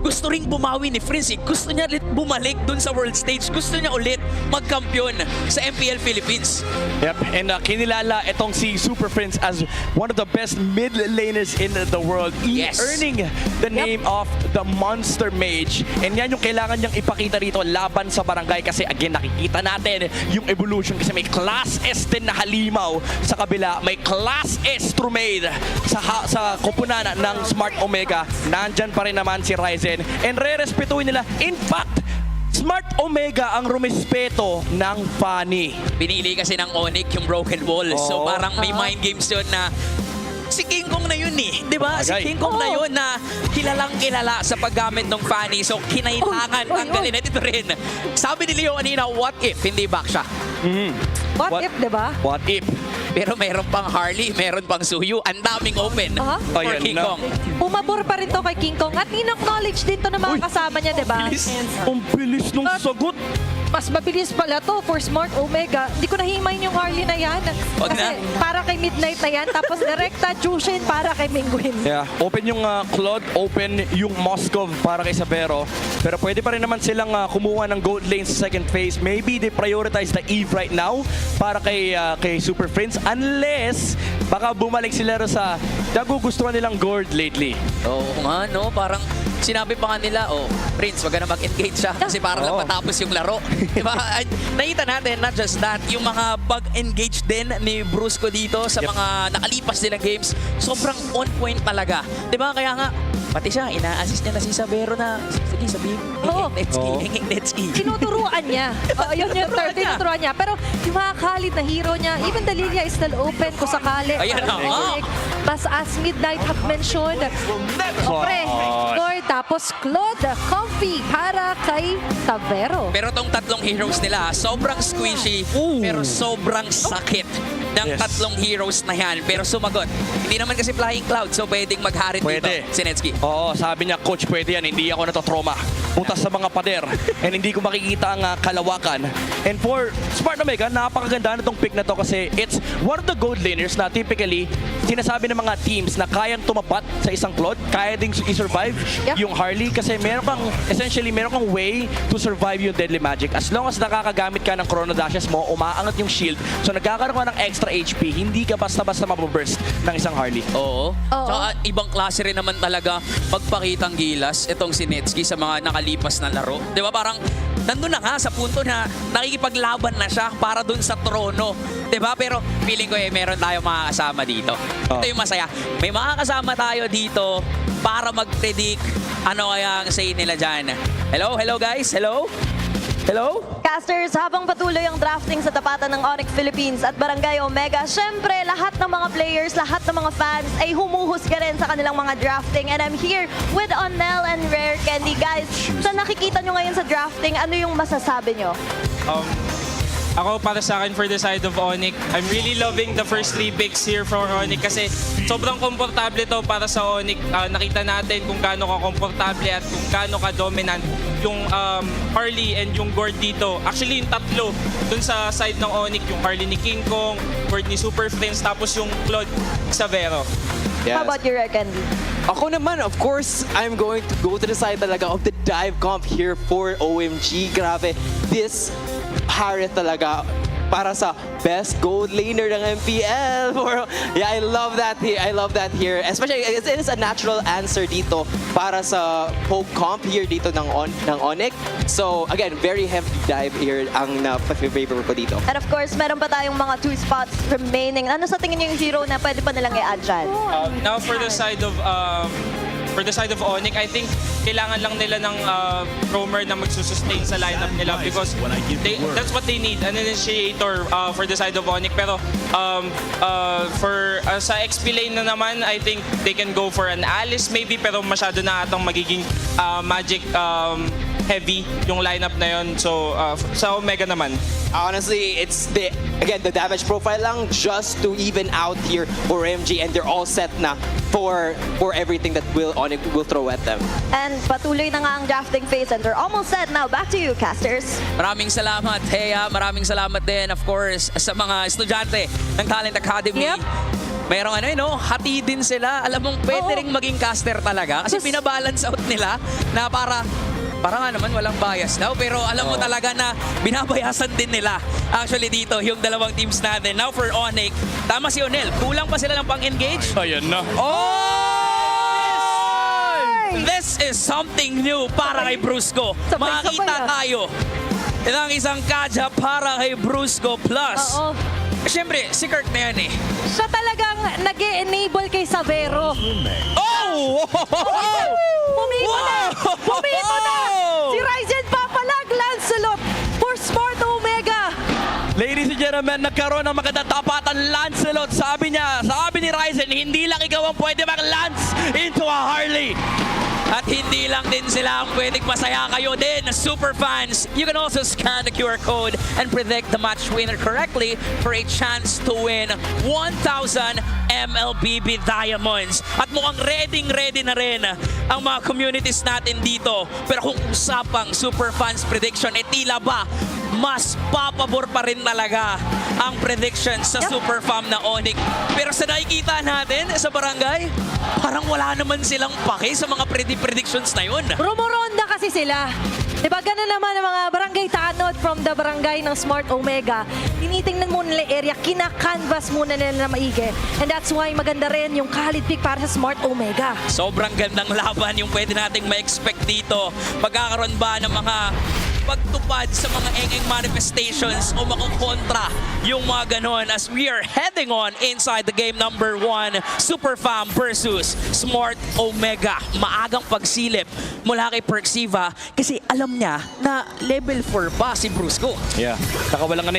gusto ring bumawi ni Prince. Gusto niya ulit bumalik dun sa world stage. Gusto niya ulit magkampiyon sa MPL Philippines. Yep, and kinilala itong si Super Prince as one of the best mid laners in the world. Yes. Earning the name of the Monster Mage. And yan yung kailangan niyang ipakita rito laban sa barangay kasi again, nakikita natin yung evolution kasi may Class S din na halimaw sa kabila. May Class S Trumade sa koponan ng Smart Omega. Nandyan pa rin naman si Ryzen. And re-respetuhin nila. In fact, Smart Omega ang rumispeto ng Fanny. Pinili kasi ng Onyx yung Broken Wall. So parang may mind games yun na si King Kong na yun eh. Di ba? Si King Kong na yun na kilalang kilala sa paggamit ng Fanny. So kinailangan tanggalin. At ito rin. Sabi ni Leo kanina, what if hindi back siya? What if, di ba? What if? Pero meron pang Harley, meron pang Suyu. Ang daming open for Ayan King na. Kong. Pumabor pa rin to kay King Kong at in-acknowledge din to ng mga kasama niya, di ba? Ang bilis nung sagot. Mas mabilis pala to for Smart Omega. Hindi ko nahimayin yung Harley na yan. Wag Kasi na. para kay Midnight na yan. Tapos direkta Jushin para kay Mingguin. Yeah, open yung Claude, open yung Moskov para kay Sabero. Pero pwede pa rin naman silang kumuha ng gold lane sa second phase. Maybe they prioritize the Eve right now para kay Super Prince. Unless, baka bumalik sila sa nagugustuhan nilang gold lately. Oo nga, no? Parang sinabi pa nga nila, Prince, wag ka na mag-engage siya kasi para lang matapos yung laro. Diba? Nakita natin, not just that, yung mga pag-engage din ni Brusco dito sa mga nakalipas nilang games, sobrang on point talaga. Diba? Kaya nga, pati siya, ina-assist niya na si Sabero na, sige, sabihin, hinging Netski. Tinuturuan niya. Yun yung third, tinuturuan niya. Pero yung mga Khalid na hero niya, even Dalilia is still open kung sakali. Ayan na, But as Midnight have mentioned, Pre, Lord, tapos Claude, Comfy para kay Sabero. Pero tong tatlong heroes nila, sobrang squishy, pero sobrang sakit ng tatlong heroes na yan. Pero sumagot. Hindi naman kasi Flying Cloud, so pwedeng magharit dito si Netski. Oo, sabi niya, Coach, pwede yan. Hindi ako natotrauma. Punta sa mga pader. And hindi ko makikita ang kalawakan. And for Smart Omega, napakaganda na itong pick na to kasi it's one of the gold laners na typically sinasabi ng mga teams na kayang tumapat sa isang Claude, kaya ding i-survive yung Harley kasi meron kang way to survive yung Deadly Magic. As long as nakakagamit ka ng Chrono Dashes mo, umaangat yung shield, so nagkakaroon ka ng extra HP, hindi ka basta-basta mababurst ng isang Harley. Oo. Tsaka ibang klase rin naman talaga pagpakitang gilas itong si Netski sa mga nakalipas na laro. Di ba parang nandun na nga sa punto na nakikipaglaban na siya para dun sa trono. Di ba? Pero feeling ko meron tayong mga kasama dito. Ito yung masaya. May mga kasama tayo dito para mag-predict ano kaya ang say nila dyan. Hello guys? Hello? Casters, habang patuloy ang drafting sa tapatan ng Onyx Philippines at Barangay Omega, syempre lahat ng mga players, lahat ng mga fans ay humuhusga rin sa kanilang mga drafting. And I'm here with Onel and Rare Candy. Guys, sa nakikita nyo ngayon sa drafting, ano yung masasabi nyo? Ako para sa akin for the side of Onyx, I'm really loving the first 3 picks here for Onyx kasi sobrang komportable to para sa Onyx. Nakita natin kung gaano ka komportable at kung gaano ka dominant yung Harley and yung Gord dito. Actually yung tatlo dun sa side ng Onyx, yung Harley ni King Kong, Gord ni Super Prince, tapos yung Claude Sabero. Yes. How about you, Rare Candy? Ako naman, of course, I'm going to go to the side talaga of the dive comp here for OMG. Grabe, this Harith talaga para sa best gold laner ng MPL. Yeah, I love that here. Especially, it is a natural answer dito para sa poke comp here dito ng Onyx. So, again, very heavy dive here ang na-favor ko dito. And of course, meron pa tayong mga 2 spots remaining. Ano sa tingin nyo yung hero na pwede pa nilang i-add dyan? Now for the side of Onyx, I think kailangan lang nila ng roamer na magsusustain sa lineup nila because that's what they need, an initiator for the side of Onyx. Pero sa XP lane na naman, I think they can go for an Alice maybe, pero masyado na atang magiging magic heavy yung lineup na yun. So sa Omega naman, Honestly, it's the damage profile lang just to even out here for MG, and they're all set na for everything that Onyx will throw at them. And patuloy na nga ang drafting phase and they're almost set now. Back to you, Casters. Maraming salamat, Heya. Maraming salamat din, of course, sa mga estudyante ng Talent Academy. Merong hati din sila. Alam mong pwede Oo. ring maging caster talaga kasi Sus. binabalance out nila na para nga naman walang bias daw. Pero alam mo talaga na binabayasan din nila. Actually dito, yung dalawang teams natin. Now for Onyx, tama si Onel. Kulang pa sila ng pang-engage. Ayan na. This is something new para kay Brusco. Sabay-sabay, Makakita ah. tayo ng isang kadya para kay Brusco Plus. Oo. Siyempre, si Kirk na yan eh. Siya talagang nag-enable kay Savero. Oh! Pumiko na! Pumiko na! Si Ryzen papalag, Lancelot for Smart Omega. Ladies and gentlemen, nagkaroon ng magandang tapatan Lancelot. Sabi ni Ryzen, hindi lang ikaw ang pwede mag-lance into a Harley. At hindi lang din sila ang pwedeng masaya kayo din, super fans. You can also scan the QR code and predict the match winner correctly for a chance to win 1,000 MLBB Diamonds. At mukhang ready na rin ang mga communities natin dito. Pero kung usapang super fans prediction, tila ba mas papabor pa rin talaga ang prediction sa super fam na Onyx. Pero sa nakikita natin sa barangay, parang wala naman silang pake sa mga predictions na yun. Rumoronda kasi sila. Diba ganun naman ang mga barangay tanod from the barangay ng Smart Omega. Tinitingnan muna nila yung area, kina-canvas muna nila na maigi. And that's why maganda rin yung Khalid pick para sa Smart Omega. Sobrang gandang laban yung pwede nating ma-expect dito. Pagkakaroon ba ng mga pagtupad sa mga engeng manifestations o makukontra yung mga ganon as we are heading on inside the game number 1, Super Fam versus Smart Omega. Maagang pagsilip mula kay Perxiva kasi alam niya na level 4 pa si Brusco. Yeah. Saka walang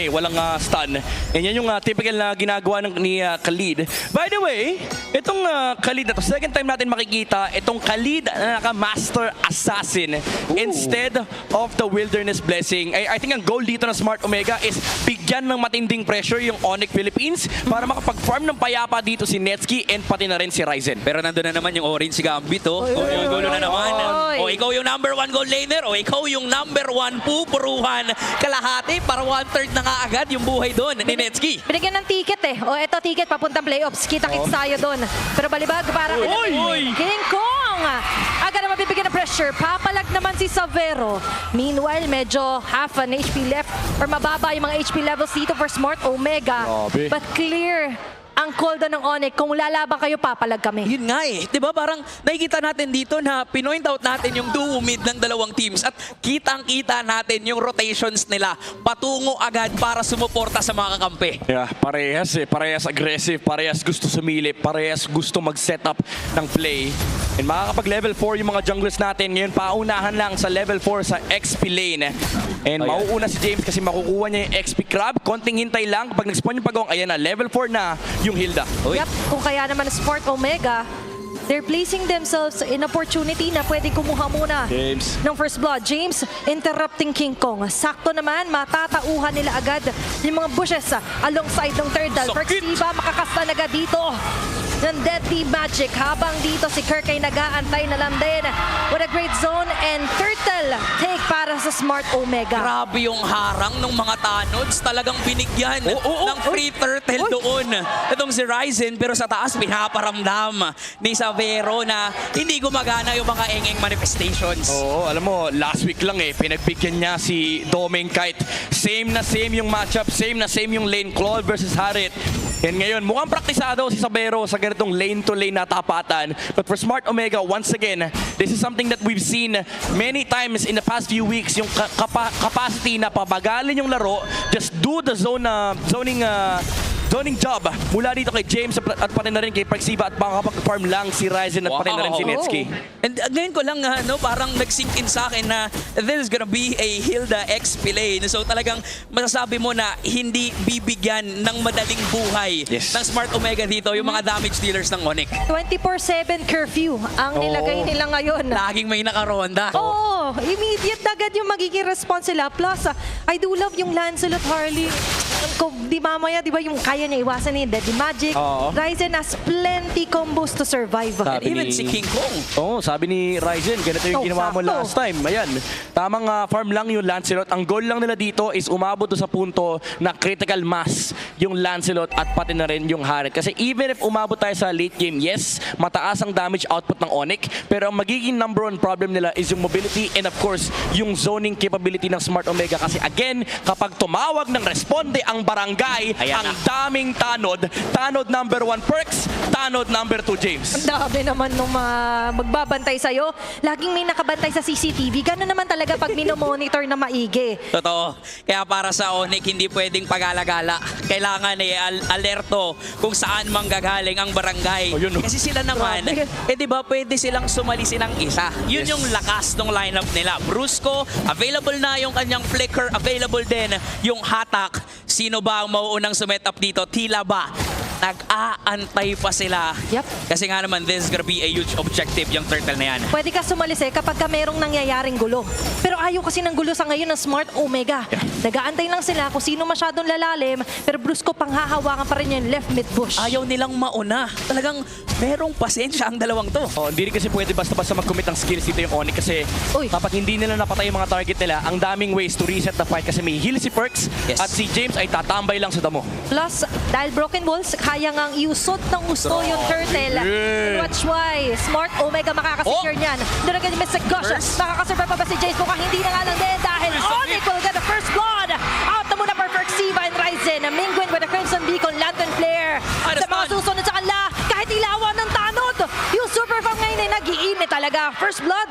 stun. And yan yung typical na ginagawa ni Khalid. By the way, itong Khalid na to, second time natin makikita itong Khalid na naka-master assassin instead of the Wilderness Blessing. I think ang goal dito ng Smart Omega is bigyan ng matinding pressure yung Onyx Philippines para makapag-farm ng payapa dito si Netsky and pati na rin si Ryzen. Pero nandun na naman yung Orange Gambit, oh. Oy, O, oy, yung gulo na oy, naman. oy. O, ikaw yung number 1 goal laner. O, ikaw yung number 1 pupuruhan kalahati para 1/3 na nga agad yung buhay doon ni Netsky. Binigyan ng ticket eh. O eto ticket papuntang playoffs. Kita-kits tayo doon. Pero balibag para kay King Kong. Agad na mabibigyan ng pressure. Papalag naman si Savero. Meanwhile, medyo half an HP left or mababa yung mga HP levels dito for Smart Omega. Grabe. But clear ang call doon ng Onyx. Kung lalaban kayo, papalag kami. Yun nga eh. Diba parang nakikita natin dito na pinoint out natin yung duo mid ng dalawang teams at kitang-kita natin yung rotations nila patungo agad para sumuporta sa mga kakampi. Yeah, parehas eh. Parehas aggressive, parehas gusto sumilip, parehas gusto mag-set up ng play. And makakapag-level 4 yung mga junglers natin. Ngayon, paunahan lang sa level 4 sa XP lane. And mauuna si James kasi makukuha niya yung XP Crab. Konting hintay lang. Kapag nag-spawn yung pagong, ayan na, level 4 na yung Hilda. Yep, kung kaya naman Smart Omega, they're placing themselves in opportunity na pwede kumuha muna James. ng first blood. James interrupting King Kong. Sakto naman, matatauhan nila agad yung mga bushes alongside ng turtle. Sakit! Perxiva makakasta na agad dito ng Deadly Magic habang dito si Kirk ay nag-aantay na lang din with a great zone and turtle take para sa Smart Omega. Grabe yung harang ng mga tanods. Talagang binigyan ng free turtle doon. Itong si Ryzen, pero sa taas pinaparamdam ni Savero na hindi gumagana yung mga engeng manifestations. Oo, alam mo, last week lang eh, pinagbigyan niya si Doming Kite. Same na same yung matchup, same na same yung lane, Claude versus Harit. And ngayon, mukhang praktisado si Savero sa ganitong lane-to-lane na tapatan. But for Smart Omega, once again, this is something that we've seen many times in the past few weeks. Yung capacity na pabagalin yung laro, just do the zoning job mula dito kay James at pati na rin kay Perxiva at makakapag-farm lang si Ryzen at pati na rin si Netsky. And ngayon ko lang parang nag-sink in sa akin na this is gonna be a Hilda XP lane. So talagang masasabi mo na hindi bibigyan ng madaling buhay ng Smart Omega dito yung mga damage dealers ng Onyx. 24/7 curfew ang nilagay nila ngayon. Laging may nakaronda. Oo, immediate agad yung magiging response nila. Plus, I do love yung Lancelot Harley. kung di mamaya, di ba yung kaya niya iwasan ni Deadly Magic, Oo. Ryzen has plenty combos to survive. And even si King Kong. Oo, sabi ni Ryzen, ganito yung Oh, ginawa mo sakto. last time. Ayan, tamang farm lang yung Lancelot. Ang goal lang nila dito is umabot doon sa punto na critical mass yung Lancelot at pati na rin yung Harit. Kasi even if umabot tayo sa late game, yes, mataas ang damage output ng Onyx, pero ang magiging number one problem nila is yung mobility and of course, yung zoning capability ng Smart Omega. Kasi again, kapag tumawag ng responde ang barangay, Ayan ang na. daming tanod. Tanod number 1 Perks, tanod number 2 James. Ang dami naman nung magbabantay sa'yo. Laging may nakabantay sa CCTV. Gano'n naman talaga pag minomonitor na maigi. Totoo. Kaya para sa Onyx, hindi pwedeng pag-alagala. Kailangan alerto kung saan manggagaling ang barangay. Oh, yun, no? Kasi sila naman, Grabe. di ba pwede silang sumalisin ng isa. Yun yung lakas ng lineup nila. Brusco, available na yung kanyang flicker, available din yung hatak. Sino ba ang mauunang sumet up dito? Tila ba? Nag-aantay pa sila. Yep. Kasi nga naman, this is gonna be a huge objective yung turtle na yan. Pwede ka sumalis kapag ka merong nangyayaring gulo. Pero ayaw kasi ng gulo sa ngayon ng Smart Omega. Nag-aantay lang sila kung sino masyadong lalalim, pero Brusco panghahawakan pa rin yung left mid bush. Ayaw nilang mauna. Talagang merong pasensya ang dalawang to. Oh, hindi rin kasi pwede basta-basta mag-commit ng skills dito yung Onyx kasi Uy. kapag hindi nila napatay yung mga target nila, ang daming ways to reset the fight kasi may heal si Perks Yes. at si James ay tatambay lang sa damo. Plus, dahil Broken Walls, kaya ngang iusot ng gusto yung turtle. Yeah. Watch why. Smart Omega makakasecure niyan. Doon agad yung Mystic Gush. First. Makakasurvive pa ba si Jace? Mukhang hindi na nga lang din dahil Onyx will get the first blood. Out na muna for Perxiva and Ryzen. Mingwin with the Crimson Beacon, Lantern Flare. Sa mga susunod sa kanila, kahit ilawan ng tanod, yung Super Farm ngayon ay nag-iinit talaga. First blood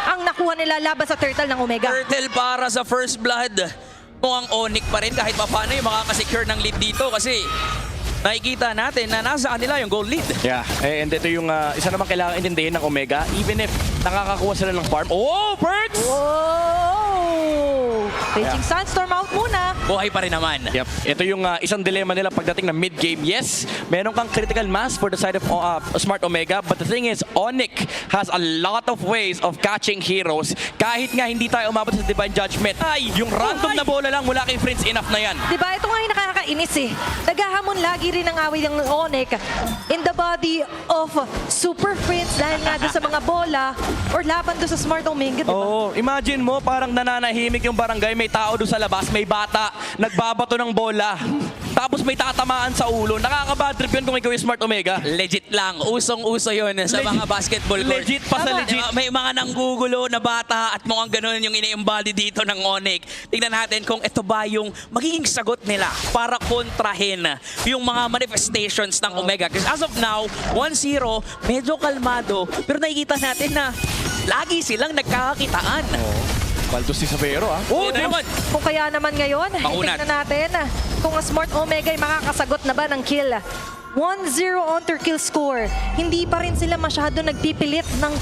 ang nakuha nila laban sa turtle ng Omega. Turtle para sa first blood. Mukhang Onyx pa rin kahit paano yung makakasecure ng lead dito kasi nakikita natin na nasa kanila yung goal lead. Yeah, and ito yung isa naman kailangan intindihin ng Omega even if nakakakuha sila ng farm. Oh, Perks! Whoa! Raging Sandstorm out muna. Buhay pa rin naman. Yep. Ito yung isang dilemma nila pagdating ng mid-game. Yes, meron kang critical mass for the side of Smart Omega, but the thing is, Onyx has a lot of ways of catching heroes. Kahit nga hindi tayo umabot sa Divine Judgment, yung random na bola lang mula kay Prince, enough na yan. Diba, ito nga yung nakakainis eh. Naghahamon lagi rin ang away ng Onyx in the body of Super Prince dahil nga doon sa mga bola or laban doon sa Smart Omega, diba? Oo, imagine mo parang nananahimik yung barangay, may tao doon sa labas, may bata, nagbabato ng bola. Tapos may tatamaan sa ulo. Nakaka-bad trip yun kung ikaw yung Smart Omega. Legit lang. Usong-uso yun sa Legit. mga basketball court. Legit pa sa Tama. legit. May mga nanggugulo na bata at mukhang ganun yung ini-embody dito ng Onyx. Tingnan natin kung ito ba yung magiging sagot nila para kontrahin yung mga manifestations ng Omega. Because as of now, 1-0, medyo kalmado. Pero nakikita natin na lagi silang nagkakakitaan. Baldos si Savero, Oh, naman. Kung kaya naman ngayon, Maunat. tingnan natin kung ang Smart Omega ay makakasagot na ba ng kill. 1-0 on their kill score. Hindi pa rin sila masyado nagpipilit ng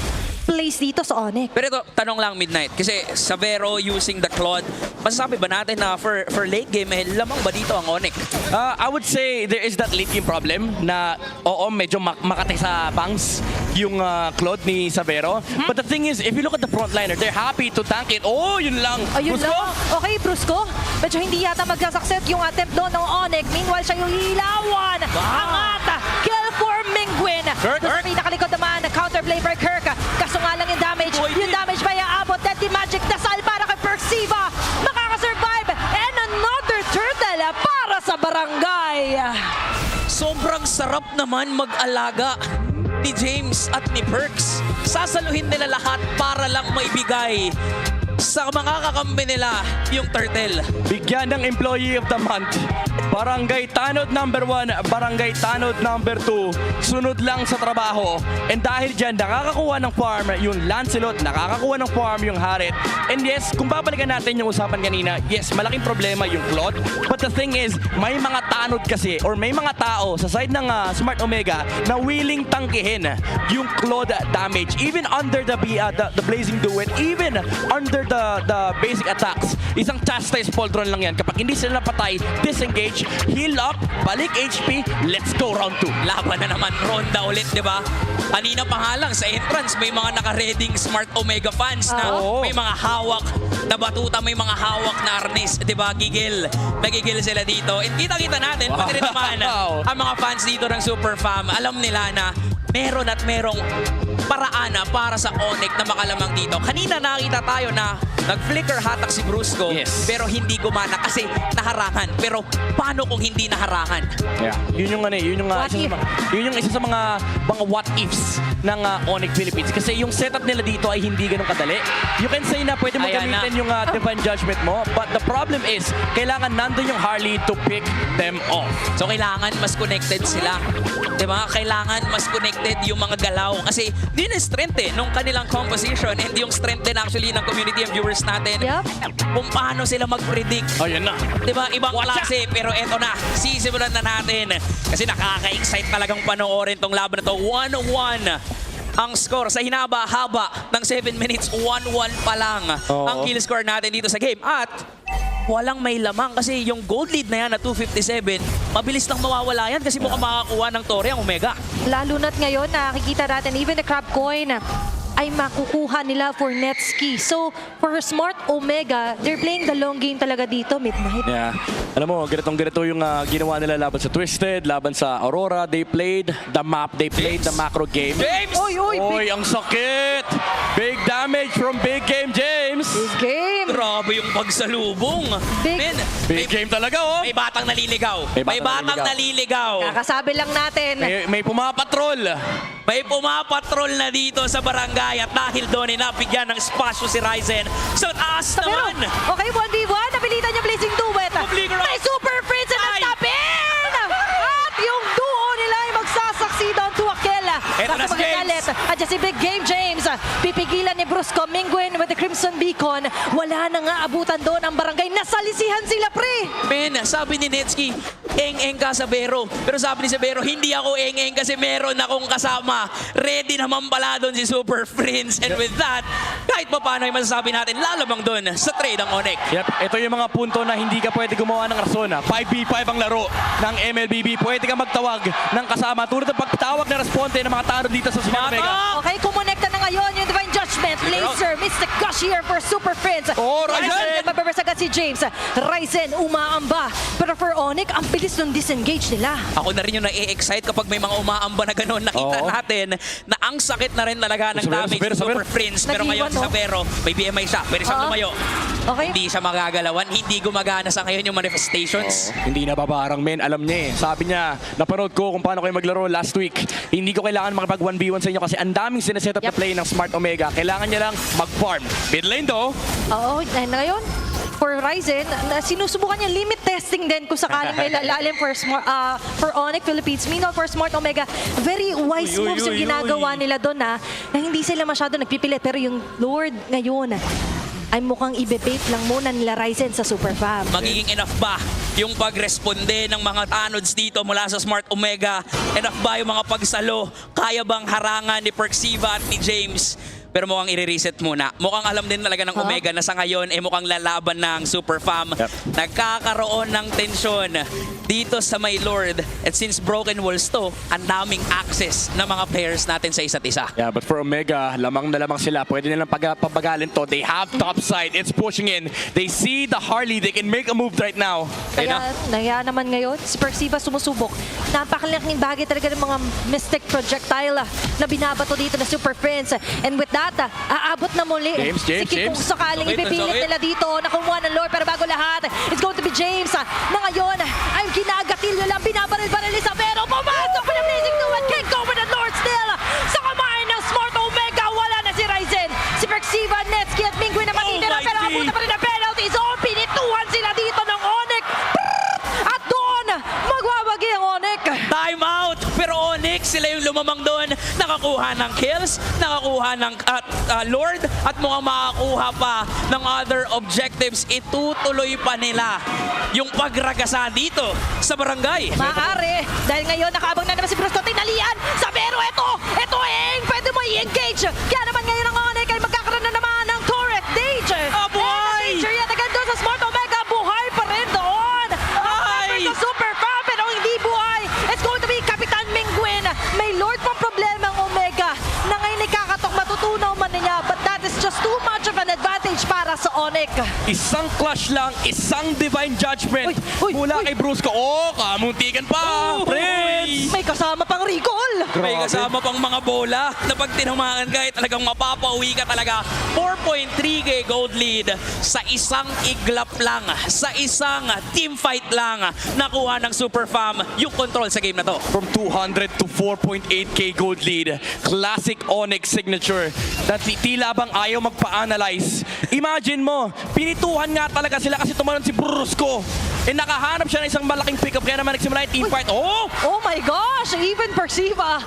plays dito sa Onyx. Pero ito, tanong lang Midnight. Kasi Savero using the Claude, masasabi ba natin na for late game, lamang ba dito ang Onyx? I would say there is that late game problem na oo, medyo makati sa bangs yung Claude ni Savero. But the thing is, if you look at the frontliner, they're happy to tank it. Oh, yun lang. Ayun Brusco? lang. Okay, Brusco. Medyo hindi yata magsa-success yung attempt doon ng Onyx. Meanwhile, siya yung ilawan. Ang ata. Kill for Mingwin. Kirk, Doon sa Kirk. pinakalikod naman, counterplay for Kirk. Kaso nga lang yung damage. Yung damage ba aabot? Deadly Magic dasal para kay Perxiva. Makakasurvive. And another turtle para sa barangay. Sobrang sarap naman mag-alaga ni James at ni Perks. Sasaluhin nila lahat para lang maibigay sa mga kakampi nila yung turtle. Bigyan ng Employee of the Month. Barangay Tanod number 1, Barangay Tanod number 2. Sunod lang sa trabaho. And dahil dyan, nakakakuha ng farm yung Lancelot, nakakakuha ng farm yung Harit. And yes, kung babalikan natin yung usapan kanina, yes, malaking problema yung Claude. But the thing is, may mga tanod kasi or may mga tao sa side ng Smart Omega na willing tangkihin yung Claude damage. Even under the Blazing Duet, even under the the basic attacks. Isang chastise Poldron lang yan. Kapag hindi sila napatay, disengage, heal up, balik HP, let's go round 2. Laban na naman, ronda ulit, di ba? Kanina pa nga lang, sa entrance, may mga naka-reading Smart Omega fans na Oo. may mga hawak na batuta, may mga hawak na arnis, di ba? Gigil. Nagigil sila dito. And kita-kita natin, pati rin naman, Wow. ang mga fans dito ng Super Fam, alam nila na meron at merong paraan na para sa Onyx na makalamang dito. Kanina nakita tayo na nag-flicker hatak si Brusco, Yes. pero hindi gumana kasi naharangan. Pero paano kung hindi naharangan? Yeah. Yun yung ano, What if? yun yung isa sa mga what ifs ng Onyx Philippines kasi yung setup nila dito ay hindi ganun kadali. You can say na pwede mo Ayan gamitin na. yung divine judgment mo, but the problem is kailangan nandun yung Harley to pick them off. So kailangan mas connected sila. 'Di ba? Kailangan mas connected yung mga galaw kasi din ang strength nung kanilang composition and yung strength din actually ng community and viewers natin. Yup. Kung paano sila mag-predict. Ayun na. 'Di ba? Ibang klase pero eto na. Sisimulan na natin kasi nakaka-excite talagang panoorin tong laban na to. 1-1 ang score sa hinaba-haba ng 7 minutes. 1-1 pa lang Oo. ang kill score natin dito sa game. At walang may lamang kasi yung gold lead na yan na 257, mabilis lang mawawala yan kasi mukhang makakuha ng Torre ang Omega. Lalo na't ngayon, nakikita natin, even the crab coin ay makukuha nila for Netski. So, for Smart Omega, they're playing the long game talaga dito, Midnight. Yeah. Alam mo, ganitong-ganito yung ginawa nila laban sa Twisted, laban sa Aurora. They played the map, they played the macro game. James! Oy, ang sakit! Big damage from Big Game James! Big game! Grabe yung pagsalubong. Big- Men, Big game talaga, oh! may batang naliligaw. May batang naliligaw. Kakasabi lang natin, May pumapatrol. May pumapatrol na dito sa barangay at dahil doon ay napigyan ng spasyo si Ryzen. So taas pero, naman! okay, 1v1, napilitan yung Blazing Duet. Oblique rock. May Super Prince and Ay! nagtapin! At yung duo nila ay magsasaksi down to a kill. Eto na si magagalit. At dyan si Big Game James. Pipigilan ni Brusco Mingwin with the Crimson Beacon. Wala na nga abutan doon ang barangay. Nasalisihan sila, pre! Men, sabi ni Netski, eng-eng ka sa Bero. Pero sabi ni Bero, hindi ako eng-eng kasi meron akong kasama. Ready naman pala doon si Super Prince. And with that, kahit pa paano ay masasabi natin, lalamang doon sa trade ang Onyx. Yep, ito yung mga punto na hindi ka pwede gumawa ng rason. 5v5 ang laro ng MLBB. Pwede ka magtawag ng kasama. Tulad ng pagtawag na responde ng mga taro dito sa Smart Omega. Okay, kumonekta na ngayon yung Divine Judgment. Laser, Mystic Gush here for Super Prince. Oh, Ryzen! Mababers agad si James. Ryzen, umaamba. Pero for Onyx, ang bilis nung disengage nila. Ako na rin yung na-excite kapag may mga umaamba na gano'n. Nakita Oo. natin na ang sakit na rin talaga ng Sabero, damage sabero, sa Super sabero. Prince. Pero Nag-iwan, ngayon sa no? Sabero, may BMI siya. Pwede siyang Oo. lumayo. Okay? Hindi siya magagalawan. Hindi gumagana sa ngayon yung manifestations. Hindi na babarang, men. Alam niya eh. Sabi niya, napanood ko kung paano kayo maglaro last week. Hindi ko kailangan makipag 1v1 sa inyo kasi ang daming sineset up na Yep. play ng Smart Omega. Kailangan niya lang mag-farm. Mid lane though. Oo, and ngayon, for Ryzen, sinusubukan niya limit testing din kung sakaling may lalalim for Onyx Philippines. Meanwhile, for Smart Omega, very wise Uy, uy, moves yung uy, ginagawa uy. nila doon na hindi sila masyado nagpipilit. Pero yung Lord ngayon ay mukhang ibebait lang muna nila Ryzen sa Super Fam. Magiging enough ba yung pagresponde ng mga tanods dito mula sa Smart Omega? Enough ba yung mga pagsalo? Kaya bang harangan ni Perxiva at ni James? Pero mukhang i-reset muna. Mukhang alam din talaga ng Omega na sa ngayon mukhang lalaban ng Super Fam. Yep. Nagkakaroon ng tensyon dito sa may Lord. And since Broken Walls to, ang daming access ng mga players natin sa isa't isa. Yeah, but for Omega, lamang na lamang sila. Pwede nilang pabagalin to. They have top side. It's pushing in. They see the Harley. They can make a move right now. Kaya naman ngayon, si Perxiva sumusubok. Napakalaking bagay talaga ng mga Mystic Projectile na binabato dito na Super Prince. And with that, aabot na muli. James, si Kip kung sakaling Sakit na ipipilit sakit. nila dito na kumuha ng Lord. Pero bago lahat, it's going to be James na ngayon ay ginagatilyo lang. Binabaril-baril ni Sabero. Pumasok pa ng Blazing Duet. Can't go with the Lord still. Sa kamay ng Smart Omega, wala na si Ryzen. Si Perxiva, Netski at Mingwin na matitira. my Pero God. abutan pa rin ang penalty zone. Pinituhan sila dito ng Onyx. At doon, magwawagi ang Onyx. Time out! Pero Onyx, sila yung lumamang doon. Nakakuha ng kills, nakakuha ng Lord, at mukhang makakuha pa ng other objectives. Itutuloy pa nila yung pagragasa dito sa barangay. Maaari. Dahil ngayon, nakaabang na naman si Brusco. Tinalian. Sabero, ito, pwede mo i-engage. Kaya naman ngayon ang Onyx ay magkakaroon na naman ng turret. Danger. of an advantage para sa Onyx. Isang clash lang, isang divine judgment Uy, mula uy. kay Brusco. Oh, kamuntikan pa, Prince! May kasama pang recall. May kasama pang mga bola na pag tinamaan ka, talagang mapapauwi ka talaga. 4.3k gold lead sa isang iglap lang, sa isang team fight lang, nakuha ng Super Fam yung control sa game na to. From 200 to 4.8k gold lead. Classic Onyx signature na tila bang ayaw magpa-analyze. Imagine mo, pinituhan nga talaga sila kasi tumalon si Brusco. Eh nakahanap siya ng isang malaking pickup kaya naman nagsimula yung team fight. Oh! Oh my gosh! Even Persiva,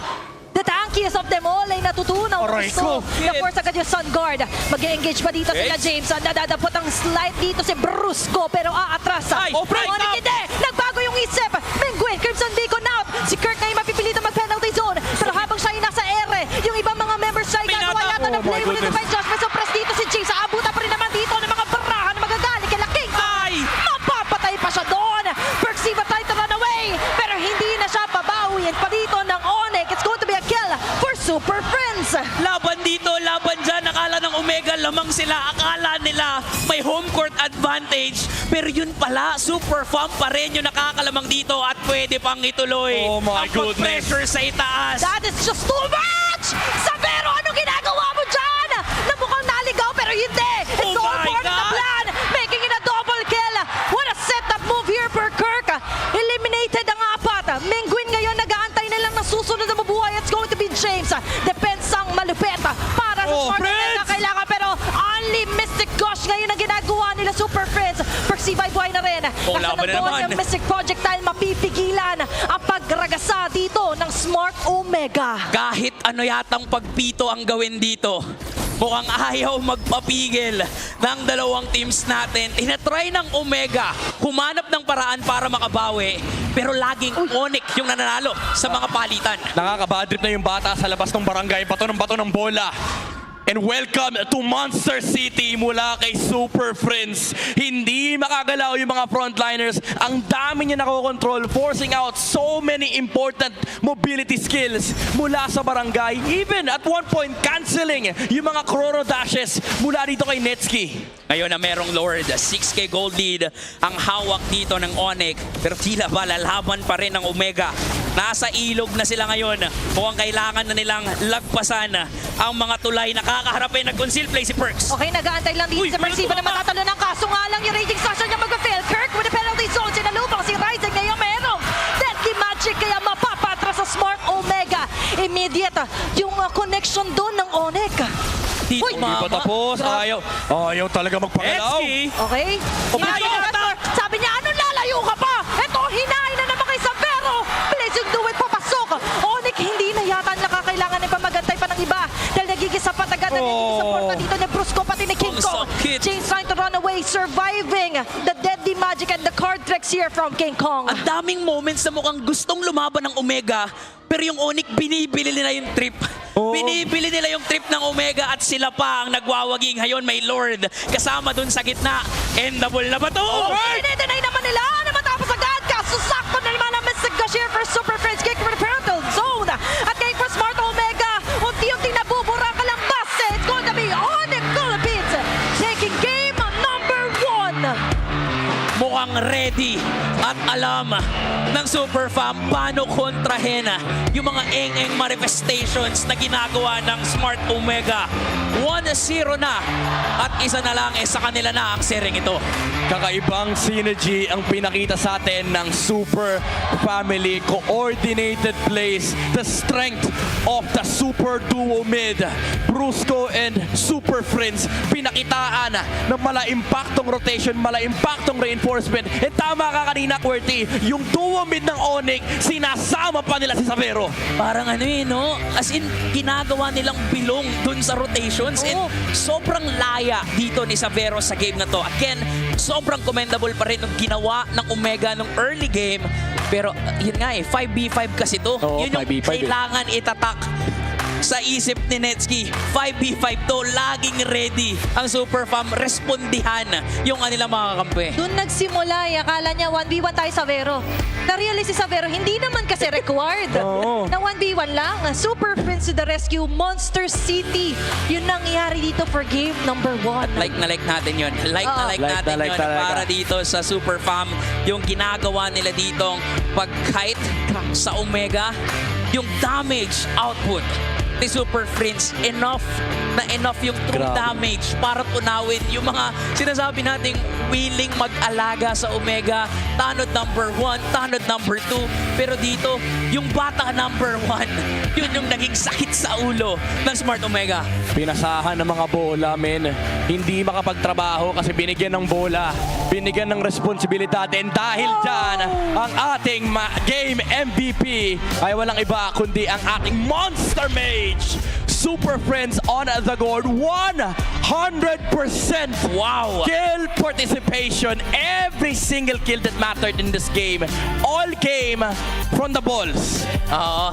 the tankiest of them all ay natutunaw. Aray ko. Na-force agad yung Sun Guard. Mag-engage pa dito sila James. Nadadapot ang slide dito si Brusco pero aatras. Ay, oh, break Onyx up. hindi! Nagbago yung isip! Menguin, Crimson Beacon out! Si Kirk ngayon mapipilitan mag-penalty zone. Pero habang siya ay nasa ere, yung ibang mga members siya ay gagawa Pinata. yata ng Oh my play with the goodness. divine judgment. So press dito si James. Aabutan pa rin naman dito ng mga barahan na magagaling kay King. Ay! Mapapatay pa siya doon. Persiva try to run away. Pero hindi na siya pabawiin pa dito ng Onyx. It's going to be a kill for Super Friends. Laban dito, laban dyan. Akala ng Omega lamang sila. Akala nila may home court advantage. Pero yun pala, Super Fam pa rin yung nakakalamang dito at pwede pang ituloy. Oh my ang goodness. pressure sa itaas. That is just too much! Savero, anong ginagawa mo dyan? Na mukhang naligaw pero hindi. It's Oh all my part of the God. plan. Making it a double kill. What a setup move here for Kirk. Eliminated ang apat. Menguin ngayon nag-aantay na lang ng susunod na mabuhay. It's going to be James. Depensang malupet para sa Oh, Smart Prince! na kailangan. Pero only Mystic Gosh ngayon ang ginagawa nila Super Friends. Persiva buhay na rin. Oh, Nasa laban na ng naman. yung Mystic Projectile mapipigilan ang pagragasa dito ng Smart Omega. Kahit ano yatang pagpito ang gawin dito, mukhang ayaw magpapigil ng dalawang teams natin. Tinatry ng Omega, humanap ng paraan para makabawi, pero laging Onyx yung nananalo sa mga palitan. Nakakabadrip na yung bata sa labas ng barangay. Bato ng bola. And welcome to Monster City mula kay Super Friends. Hindi makagalaw yung mga frontliners. Ang dami niya nakokontrol, forcing out so many important mobility skills mula sa barangay. Even at one point, canceling yung mga chrono dashes mula dito kay Netsky. Ngayon na merong Lord, 6k gold lead ang hawak dito ng Onyx, pero tila ba lalaban pa rin ng Omega. Nasa ilog na sila ngayon. Mukhang kailangan na nilang lagpasan ang mga tulay. Nakakaharapin, nag-conceal play si Perks. Okay, nag-aantay lang dito Uy, sa Persiva na may matatalo ng kaso nga lang yung Raging Sasha niya mag-fail. Kirk with the penalty zone. Sinalubang si Ryzen ngayon merong deadly magic kaya mapapatras sa Smart Omega. Immediate yung connection doon ng Onyx. Dito, Uy, Hindi pa tapos. Ayaw talaga magpagalaw. Netsky. Okay? Umayo na attack! Sabi niya, ano lalayo ka pa? Ito, hinain na naman kay Savero. Blazing do it, papasok. Onyx, hindi na yata nakakailangan ng pamagantay pa ng iba. Dahil nagigisa pa agad na nagigisa pa dito ni Brusco pati ni King Ang Kong. sakit. James trying to run away, surviving the deadly magic and the card tricks here from King Kong. Ang daming moments na mukhang gustong lumaban ng Omega, pero yung Onyx binibili nila yung trip. Oo. Binibili nila yung trip ng Omega at sila pa ang nagwawaging. Ngayon may Lord kasama dun sa gitna. Endable na ba to? Dinay naman nila na matapos agad. Kaso sakto na naman ang Mystic Gush here for Super Friends. Kick for the parental zone. At kay for Smart Omega, unti-unti nabubura ka lang base. It's going to be Onyx Philippines taking game number 1. Mukhang ready at alam ng Super Fam paano kontrahin yung mga eng-eng manifestations na ginagawa ng Smart Omega. 1-0 na at isa na lang sa kanila na ang sering ito. Kakaibang synergy ang pinakita sa atin ng Super Family. Coordinated plays, the strength of the Super Duo mid. Brusco and Super Friends pinakitaan ng mala-impactong rotation, mala-impactong reinforcement. And tama ka kanina, QWERTY, yung duo mid ng Onyx, sinasama pa nila si Savero. Parang ano no? As in, ginagawa nilang bilong dun sa rotations. And Oo. sobrang laya dito ni Savero sa game na to. Again, sobrang commendable pa rin yung ginawa ng Omega nung early game. Pero yun nga 5v5 kasi to. Oo, Yun yung 5v5 kailangan itatak sa isip ni Netsky. 5v5 to, laging ready ang Super Fam. Respondihan yung kanilang mga kampe. Doon nagsimula, akala niya 1v1 tayo sa Vero. na-realize si Savero, hindi naman kasi required Oo. na 1v1 lang. Super Prince to the rescue, Monster City. Yun nangyari dito for game number 1. Like na like natin yun. Like na like Like natin na like yun talaga. para dito sa Super Fam. Yung ginagawa nila ditong pag-kite sa Omega, yung damage output ni Super Prince, enough yung true Grabe. damage para tunawin yung mga sinasabi nating willing mag-alaga sa Omega. Tanod number 1, tanod number 2. Pero dito, yung bata number 1, yun yung naging sakit sa ulo ng Smart Omega. Pinasahan ng mga bola, men. Hindi makapagtrabaho kasi binigyan ng bola. Binigyan ng responsibilidad. And dahil dyan, ang ating game MVP ay walang iba kundi ang ating Monster Mage. Super Friends on the board. 100% Wow! kill participation. Every single kill that mattered in this game all came from the balls. Oo.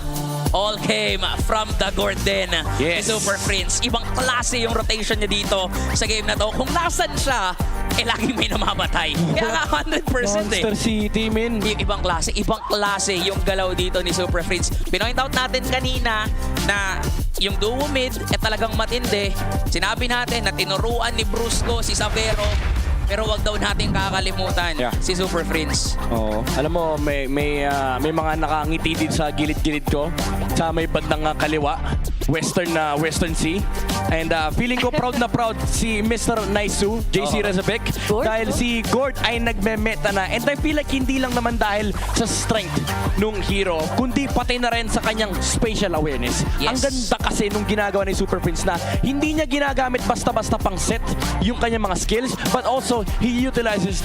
All came from the Gordon. Yes. Ni Super Prince. Ibang klase yung rotation niya dito sa game na to. Kung nasan siya, laging may namamatay. Kaya nga 100% Monster City, men. Ibang klase yung galaw dito ni Super Prince. Pinoint out natin kanina na yung duo mid talagang matindi. Sinabi natin na tinuruan ni Brusco si Savero, pero wag daw natin kakalimutan Yeah. si Super Prince. Oo. Alam mo, may mga nakangiti din sa gilid-gilid ko sa may bandang kaliwa, Western Sea. And feeling ko proud na proud si Mr. Naisu, JC Rezabec, Gord, dahil si Gord ay nagme-meta na. And I feel like hindi lang naman dahil sa strength nung hero, kundi pati na rin sa kanyang spatial awareness. Yes. Ang ganda kasi nung ginagawa ni Super Prince na hindi niya ginagamit basta-basta pang set yung kanyang mga skills, but also he utilizes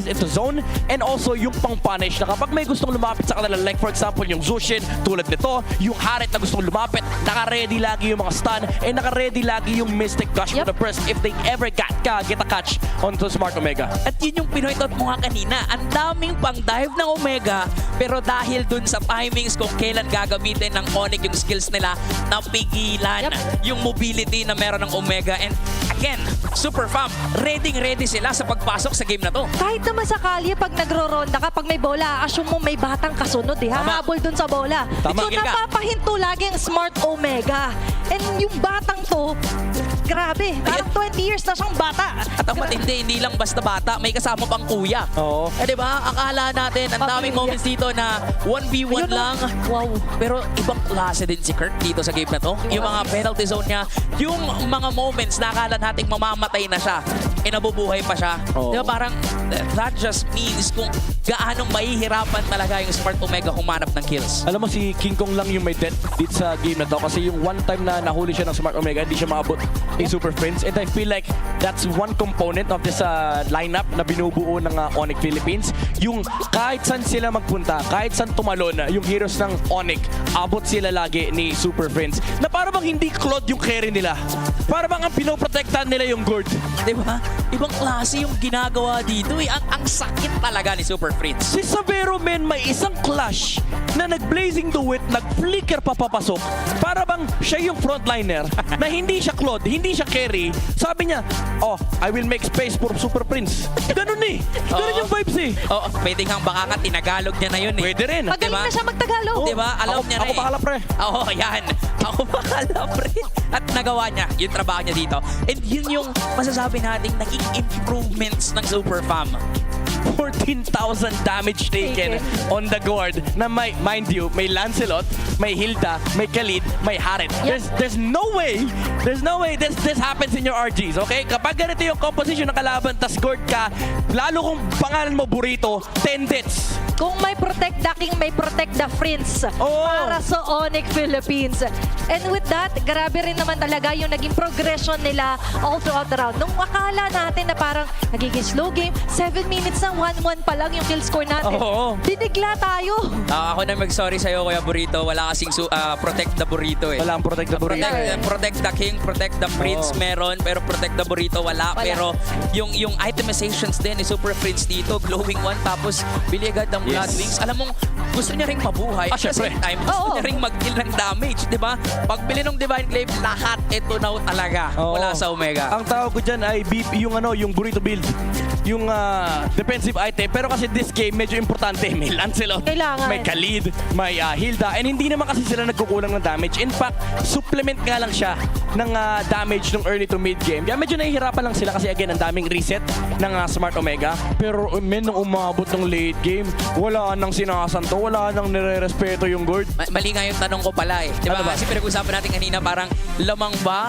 it to zone and also yung pang punish na kapag may gustong lumapit sa kanila, like for example yung Zushin tulad nito, yung Harit na gustong lumapit, naka-ready lagi yung mga stun and naka-ready lagi yung Mystic Gush for Yep. the burst if they ever get a catch onto Smart Omega. At yun yung pinoint out mo nga kanina. Ang daming pang dive ng Omega, pero dahil dun sa timings kung kailan gagamitin ng Onyx yung skills nila, napigilan yung mobility na meron ng Omega. And again, Super Fam, ready sila sa pagpasok sa game na to. Kahit naman sa kalye, pag nagro-ronda ka, pag may bola, assume mo may batang kasunod eh. Tama. Hahabol dun sa bola. Tama. So napapahinto lagi ang Smart Omega. And yung batang to, grabe, parang 20 years na siyang bata. At ang matindi, hindi lang basta bata, may kasama pang kuya. Oo. Eh, di ba? Akala natin, ang daming Pamilya. moments dito na 1v1 Ayun, lang. Wow. Pero ibang klase din si Kirk dito sa game na to. Yung mga penalty zone niya, yung mga moments na akala nating mamamatay na siya, nabubuhay pa siya. Oo. Di ba parang that just means kung gaanong mahihirapan talaga yung Smart Omega humanap ng kills. Alam mo, si King Kong lang yung may death dito sa game na to kasi yung one time na nahuli siya ng Smart Omega, hindi siya maabot ni Super Prince. And I feel like that's one component of this lineup na binubuo ng Onyx Philippines. Yung kahit saan sila magpunta, kahit saan tumalon, yung heroes ng Onyx, abot sila lagi ni Super Prince. Na para bang hindi Claude yung carry nila. Para bang ang pinoprotektahan nila yung Gord. Di ba? Ibang klase yung ginagawa dito eh. Ang sakit talaga ni Super Prince. Si Savero, men, may isang clash na nag-blazing duet, nag-flicker pa papasok. Para bang siya yung frontliner na hindi siya Claude, hindi siya carry. Sabi niya, oh, I will make space for Super Prince. Ganun eh. Ganun Oo. yung vibes eh. Oo, pwede kang baka nga tinagalog niya na yun eh. Pwede rin. Magaling Diba? na siya magtagalog. Di ba? Alam niya na Ako pakala, pre. Oo, yan. Ako bakala, pre. At nagawa niya yung trabaho niya dito. And yun yung masasabi nating naging improvements ng Super Fam. 14,000 damage taken on the Gord na may, mind you, may Lancelot, may Hilda, may Khalid, may Harit. There's no way this happens in your RGs, okay? Kapag ganito yung composition ng kalaban, tas Gord ka, lalo kung pangalan mo Burrito, 10 deaths. Kung may protect the king, may protect the prince Oo. para sa Onyx Philippines. And with that, grabe rin naman talaga yung naging progression nila all throughout the round. Nung akala natin na parang nagiging slow game, 7 minutes na 1-1 pa lang yung kill score natin. Oo. Binigla tayo. Ako na mag-sorry sa'yo, Kuya Burrito. Wala kasing protect the Burrito eh. Wala ang protect the Burrito. Protect the king, protect the prince meron, pero protect the burrito wala. Pero yung itemizations din ni Super Prince dito, glowing one, tapos bili agad ng blood wings. Alam mong gusto niya ring mabuhay. At the syempre. same time, gusto Oo. niya ring mag-deal ng damage, di ba? Pag bili ng Divine Glaive, lahat ito na talaga Oo. mula sa Omega. Ang tawag ko dyan ay BP, yung Burrito build. yung defensive item. Pero kasi this game, medyo importante. May Lancelot, Kailangan. may Khalid, may Hilda. And hindi naman kasi sila nagkukulang ng damage. In fact, supplement nga lang siya ng damage ng early to mid game. Kaya medyo nahihirapan lang sila kasi again, ang daming reset ng Smart Omega. Pero nung umabot ng late game, wala nang sinasanto, wala nang nire-respeto yung Gord. Mali nga yung tanong ko pala eh. Di ba? Ano ba? Kasi pinag-usapan natin kanina parang lamang ba